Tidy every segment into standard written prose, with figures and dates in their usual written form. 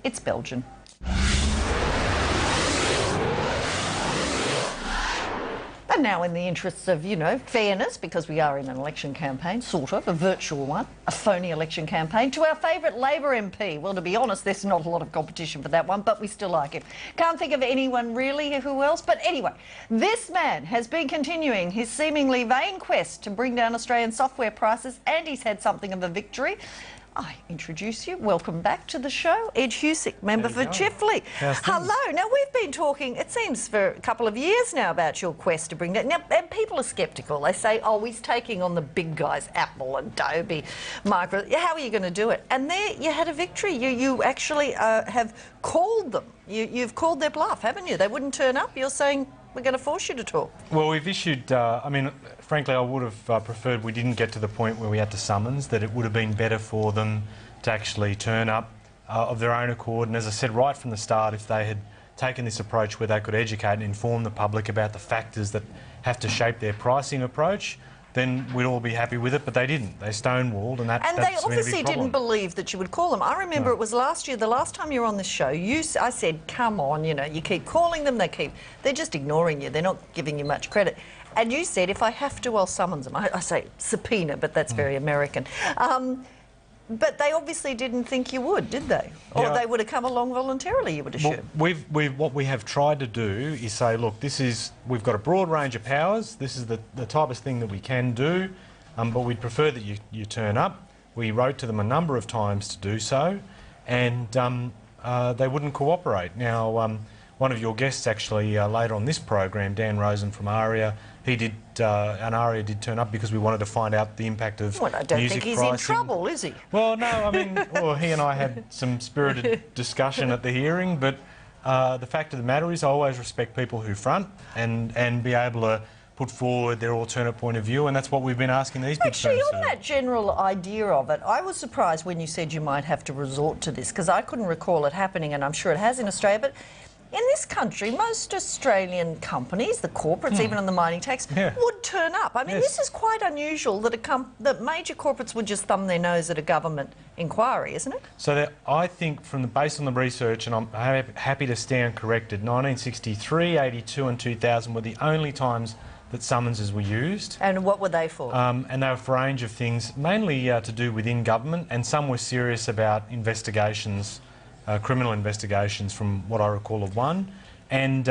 It's Belgian. And now, in the interests of, you know, fairness, because we are in an election campaign, sort of, a virtual one, a phony election campaign, to our favourite Labor MP. Well, to be honest, there's not a lot of competition for that one, but we still like him. Can't think of anyone really who else. But anyway, this man has been continuing his seemingly vain quest to bring down Australian software prices, and he's had something of a victory. I introduce you. Welcome back to the show, Ed Husick, member for Chifley. Hello. Now, we've been talking, it seems, for a couple of years now about your quest to bring that. Now, and people are sceptical. They say, oh, he's taking on the big guys, Apple, Adobe, Microsoft. How are you going to do it? And there you had a victory. You actually have called them. You've called their bluff, haven't you? They wouldn't turn up. You're saying, we're going to force you to talk. Well, we've issued, I mean, frankly, I would have preferred we didn't get to the point where we had to summons, that it would have been better for them to actually turn up of their own accord. And as I said right from the start, if they had taken this approach where they could educate and inform the public about the factors that have to shape their pricing approach, then we'd all be happy with it, but they didn't. They stonewalled, and that's they obviously didn't believe that you would call them. I remember it was last year, the last time you were on this show, I said, come on, you know, you keep calling them, they're just ignoring you, they're not giving you much credit. And you said, if I have to, I'll summons them. I say subpoena, but that's very American. But they obviously didn't think you would, did they? Or they would have come along voluntarily, you would assume. Well, what we have tried to do is say, look, we've got a broad range of powers. This is the type of thing that we can do, but we'd prefer that you turn up. We wrote to them a number of times to do so, and they wouldn't cooperate. Now, one of your guests actually later on this program, Dan Rosen from ARIA, ARIA did turn up because we wanted to find out the impact of music pricing. I don't think he's in trouble, is he? Well, no, I mean, he and I had some spirited discussion at the hearing, but the fact of the matter is I always respect people who front and be able to put forward their alternate point of view, and that's what we've been asking these big firms to do. Actually, on that general idea of it, I was surprised when you said you might have to resort to this, because I couldn't recall it happening, and I'm sure it has in Australia, but in this country, most Australian companies, the corporates, even on the mining tax, would turn up. I mean, this is quite unusual that major corporates would just thumb their nose at a government inquiry, isn't it? So I think, based on the research, and I'm happy to stand corrected, 1963, 82 and 2000 were the only times that summonses were used. And what were they for? And they were for a range of things, mainly to do within government, and some were serious about investigations, criminal investigations, from what I recall of one, and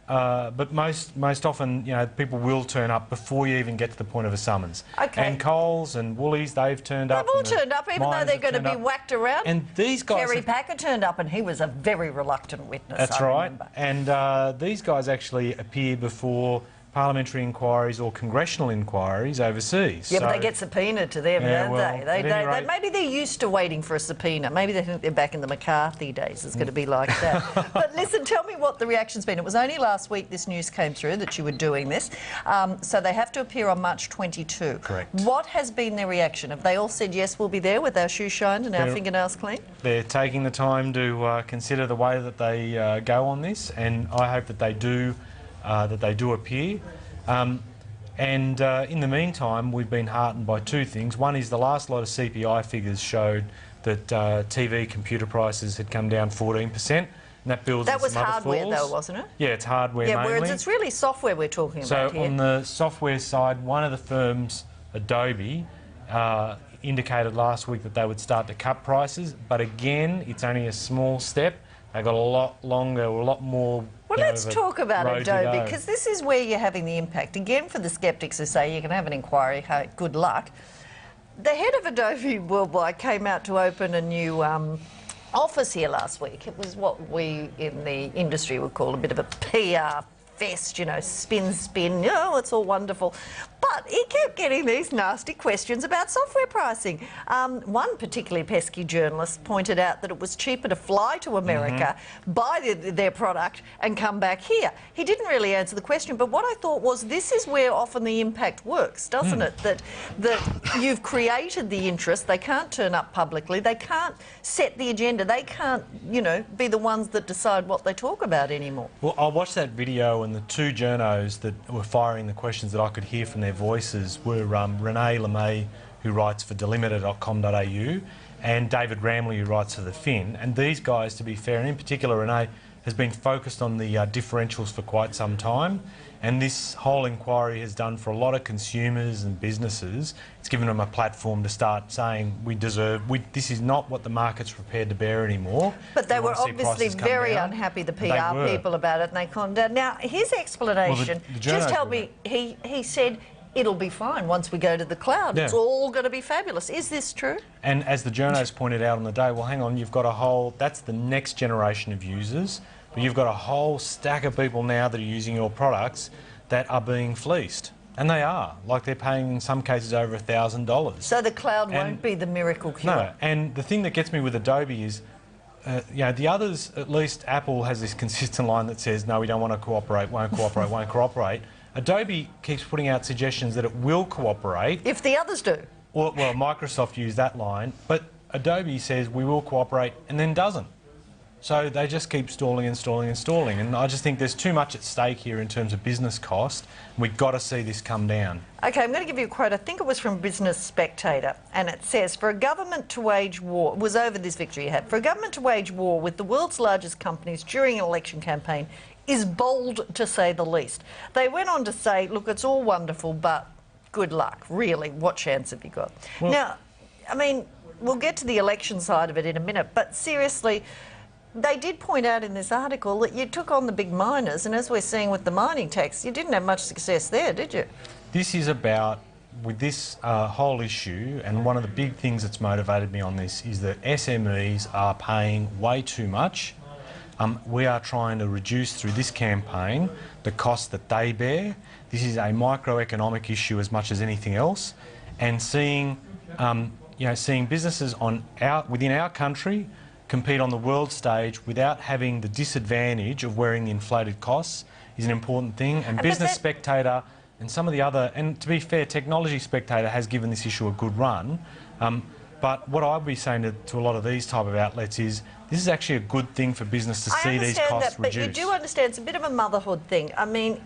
but most often, you know, people will turn up before you even get to the point of a summons. Okay. And Coles and Woolies, they've turned up. They've all turned up, even though they're going to be whacked around. And these guys, Kerry Packer turned up, and he was a very reluctant witness. That's right. And these guys actually appear before parliamentary inquiries or congressional inquiries overseas. Yeah, but they get subpoenaed to them, don't they? Maybe they're used to waiting for a subpoena. Maybe they think they're back in the McCarthy days. It's going to be like that. But listen, tell me what the reaction's been. It was only last week this news came through that you were doing this. So they have to appear on March 22. Correct. What has been their reaction? Have they all said, yes, we'll be there with our shoes shined and our fingernails clean? They're taking the time to consider the way that they go on this, and I hope that they do appear. In the meantime, we've been heartened by two things. One is the last lot of CPI figures showed that TV computer prices had come down 14%, and that builds That was some other hardware falls. though, wasn't it? Yeah, it's hardware mainly. Whereas it's really software we're talking about here. So on the software side, one of the firms, Adobe, indicated last week that they would start to cut prices, but again, it's only a small step. They've got a lot longer, a lot more. Well, let's talk about Adobe, because this is where you're having the impact. Again, for the sceptics who say you can have an inquiry, hey, good luck. The head of Adobe Worldwide came out to open a new office here last week. It was what we in the industry would call a bit of a PR fest, you know, spin, oh, it's all wonderful. But he kept getting these nasty questions about software pricing. One particularly pesky journalist pointed out that it was cheaper to fly to America, buy their product and come back here. He didn't really answer the question, but what I thought was this is where often the impact works, doesn't it? That you've created the interest, they can't turn up publicly, they can't set the agenda, they can't, you know, be the ones that decide what they talk about anymore. Well, I watched that video, and the two journos that were firing the questions that I could hear from their voices were Renee LeMay, who writes for delimiter.com.au, and David Ramley, who writes for the Fin. And these guys, to be fair, and in particular Renee, has been focused on the differentials for quite some time. And this whole inquiry has done for a lot of consumers and businesses, it's given them a platform to start saying this is not what the market's prepared to bear anymore. But they were obviously very unhappy, the PR people, about it, and they calmed down. Now, his explanation, just help me, he said it'll be fine once we go to the cloud. Yeah. It's all going to be fabulous. Is this true? And as the journos pointed out on the day, well, hang on, you've got a whole, that's the next generation of users. But you've got a whole stack of people now that are using your products that are being fleeced. And they are. Like, they're paying, in some cases, over $1,000. So the cloud won't be the miracle cure? No. And the thing that gets me with Adobe is, the others, at least Apple has this consistent line that says, no, we don't want to cooperate, won't cooperate, won't cooperate. Adobe keeps putting out suggestions that it will cooperate. If the others do. Well, Microsoft used that line. But Adobe says we will cooperate and then doesn't. So they just keep stalling and stalling and stalling. And I just think there's too much at stake here in terms of business cost. We've got to see this come down. OK, I'm going to give you a quote. I think it was from Business Spectator. And it says, for a government to wage war, it was over this victory you had, for a government to wage war with the world's largest companies during an election campaign is bold, to say the least. They went on to say, look, it's all wonderful, but good luck. Really, what chance have you got? Well, now, I mean, we'll get to the election side of it in a minute, but seriously, they did point out in this article that you took on the big miners, and as we're seeing with the mining tax, you didn't have much success there, did you? This is about, with this whole issue, and one of the big things that's motivated me on this is that SMEs are paying way too much. We are trying to reduce through this campaign the cost that they bear. This is a microeconomic issue as much as anything else, and seeing businesses within our country compete on the world stage without having the disadvantage of wearing the inflated costs is an important thing. And Business Spectator and some of the other, and to be fair, Technology Spectator has given this issue a good run. But what I'd be saying to a lot of these type of outlets is this is actually a good thing for business to see these costs reduced. But you do understand it's a bit of a motherhood thing. I mean,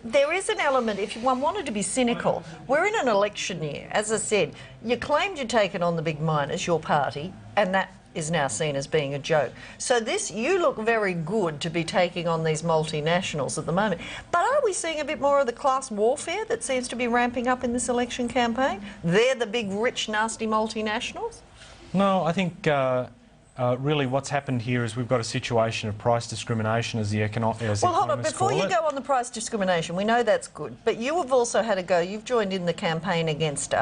there is an element, if one wanted to be cynical, we're in an election year. As I said, you claimed you'd taken on the big miners, your party, and that is now seen as being a joke. So you look very good to be taking on these multinationals at the moment. But are we seeing a bit more of the class warfare that seems to be ramping up in this election campaign? They're the big, rich, nasty multinationals? No, I think really what's happened here is we've got a situation of price discrimination as the economists Well, hold on, before you go on the price discrimination, we know that's good, but you have also had a go, you've joined in the campaign against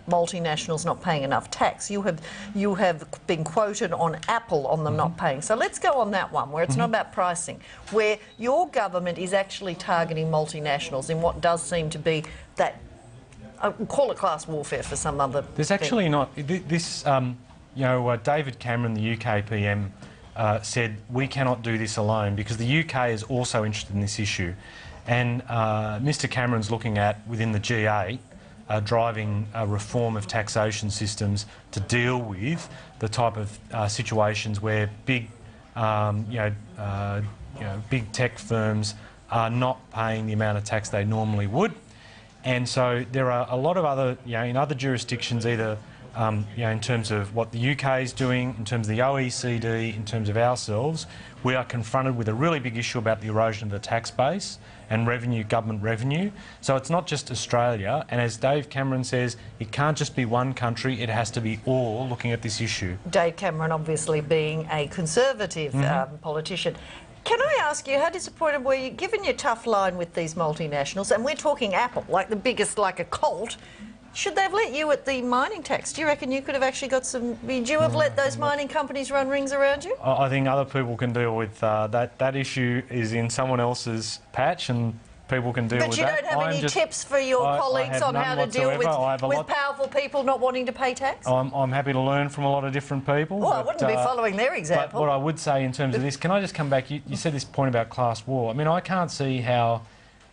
multinationals not paying enough tax. You have been quoted on Apple on them not paying. So let's go on that one, where it's not about pricing, where your government is actually targeting multinationals in what does seem to be that, call it class warfare for some other There's thing. Actually not. This... David Cameron, the UK PM, said we cannot do this alone because the UK is also interested in this issue. And Mr Cameron's looking at, within the G8, driving a reform of taxation systems to deal with the type of situations where big big tech firms are not paying the amount of tax they normally would. And so there are a lot of other, in other jurisdictions, either in terms of what the UK is doing, in terms of the OECD, in terms of ourselves, we are confronted with a really big issue about the erosion of the tax base and revenue, government revenue. So it's not just Australia, and as Dave Cameron says, it can't just be one country, it has to be all looking at this issue. Dave Cameron obviously being a Conservative politician. Can I ask you, how disappointed were you, given your tough line with these multinationals, and we're talking Apple, like the biggest, like a colt, should they have let you at the mining tax? Do you reckon you could have actually got some... Would you have let those mining companies run rings around you? I think other people can deal with that. That issue is in someone else's patch and people can deal with that. But you don't have any tips for your colleagues on how to deal with powerful people not wanting to pay tax? I'm happy to learn from a lot of different people. Well, I wouldn't be following their example. But what I would say in terms of this, can I just come back? You said this point about class war. I mean, I can't see how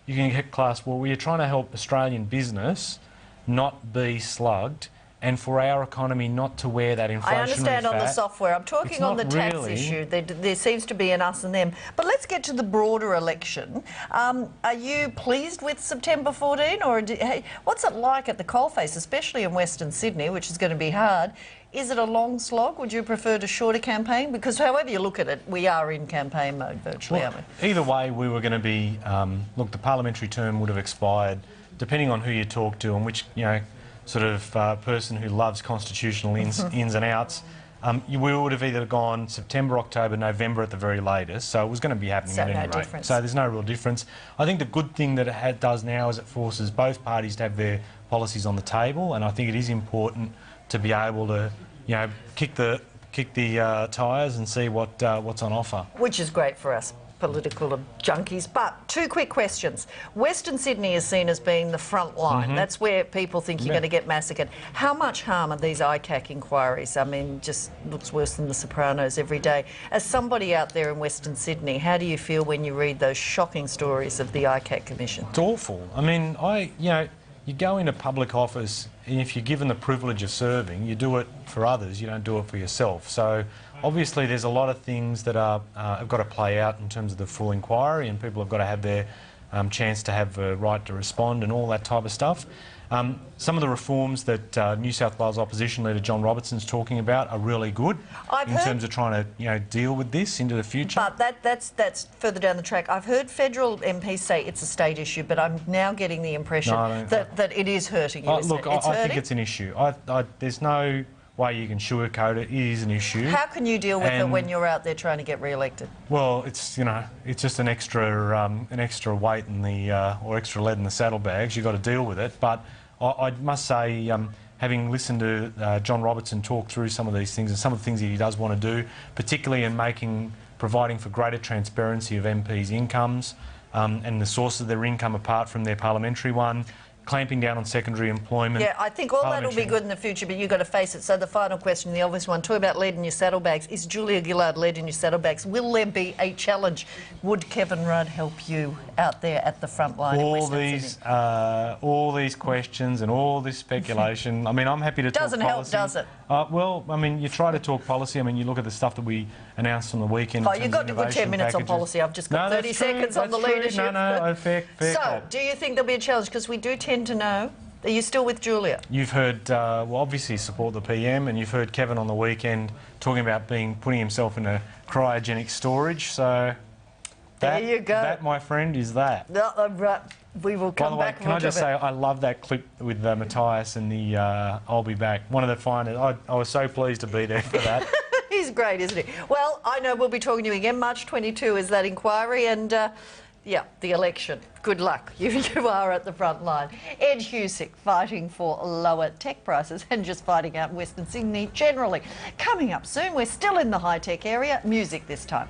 you can get class war where you're trying to help Australian business not be slugged and for our economy not to wear that inflationary I understand on the fat. software. I'm talking It's on the not tax really. issue. There seems to be an us and them. But let's get to the broader election. Are you pleased with September 14, or hey, what's it like at the coalface, especially in Western Sydney, which is going to be hard? Is it a long slog? Would you prefer a shorter campaign? Because however you look at it, we are in campaign mode virtually, aren't we? Either way, we were going to be, look, the parliamentary term would have expired, depending on who you talk to and which, sort of person who loves constitutional ins and outs. We would have either gone September, October, November at the very latest, so it was going to be happening So at any no rate. difference. So there's no real difference. I think the good thing that it does now is it forces both parties to have their policies on the table, and I think it is important to be able to, kick the tyres and see what's on offer. Which is great for us political junkies. But two quick questions. Western Sydney is seen as being the front line. That's where people think you're going to get massacred. How much harm are these ICAC inquiries? I mean, just looks worse than The Sopranos every day. As somebody out there in Western Sydney, how do you feel when you read those shocking stories of the ICAC Commission? It's awful. I mean, you go into public office, and if you're given the privilege of serving, you do it for others, you don't do it for yourself. So obviously there's a lot of things that have got to play out in terms of the full inquiry, and people have got to have their chance to have a right to respond and all that type of stuff. Some of the reforms that New South Wales Opposition Leader John Robertson's talking about are really good in terms of trying to deal with this into the future. But that's further down the track. I've heard federal MPs say it's a state issue, but I'm now getting the impression that it is hurting you. Look, I think it's an issue. There's no way you can sugarcoat it. It is an issue. How can you deal with it when you're out there trying to get re-elected? Well, it's just an extra weight in the or extra lead in the saddlebags. You've got to deal with it. But I must say, having listened to John Robertson talk through some of these things and some of the things that he does want to do, particularly in providing for greater transparency of MPs' incomes and the source of their income apart from their parliamentary one, clamping down on secondary employment. Yeah, I think all that will be good in the future, but you've got to face it. So the final question, the obvious one, talk about lead in your saddlebags. Is Julia Gillard lead in your saddlebags? Will there be a challenge? Would Kevin Rudd help you out there at the front line in Western Sydney? All these questions and all this speculation. I mean, I'm happy to talk policy. Doesn't help, does it? Well, I mean, you try to talk policy. I mean, you look at the stuff that we announced on the weekend. Oh, you've got a good 10 minutes on policy. I've just got 30 seconds on the leadership. No, fair. So, do you think there'll be a challenge? Because we do tend to know. Are you still with Julia? You've heard, obviously support the PM, and you've heard Kevin on the weekend talking about putting himself in a cryogenic storage. So there you go. That, my friend, is that. Right. We will come back. By the way, can I just say I love that clip with Matthias and the "I'll be back." One of the finest. I was so pleased to be there for that. He's great, isn't he? Well, I know we'll be talking to you again. March 22 is that inquiry, and yeah, the election. Good luck. You are at the front line. Ed Husick fighting for lower tech prices and just fighting out Western Sydney generally. Coming up soon, we're still in the high-tech area. Music this time.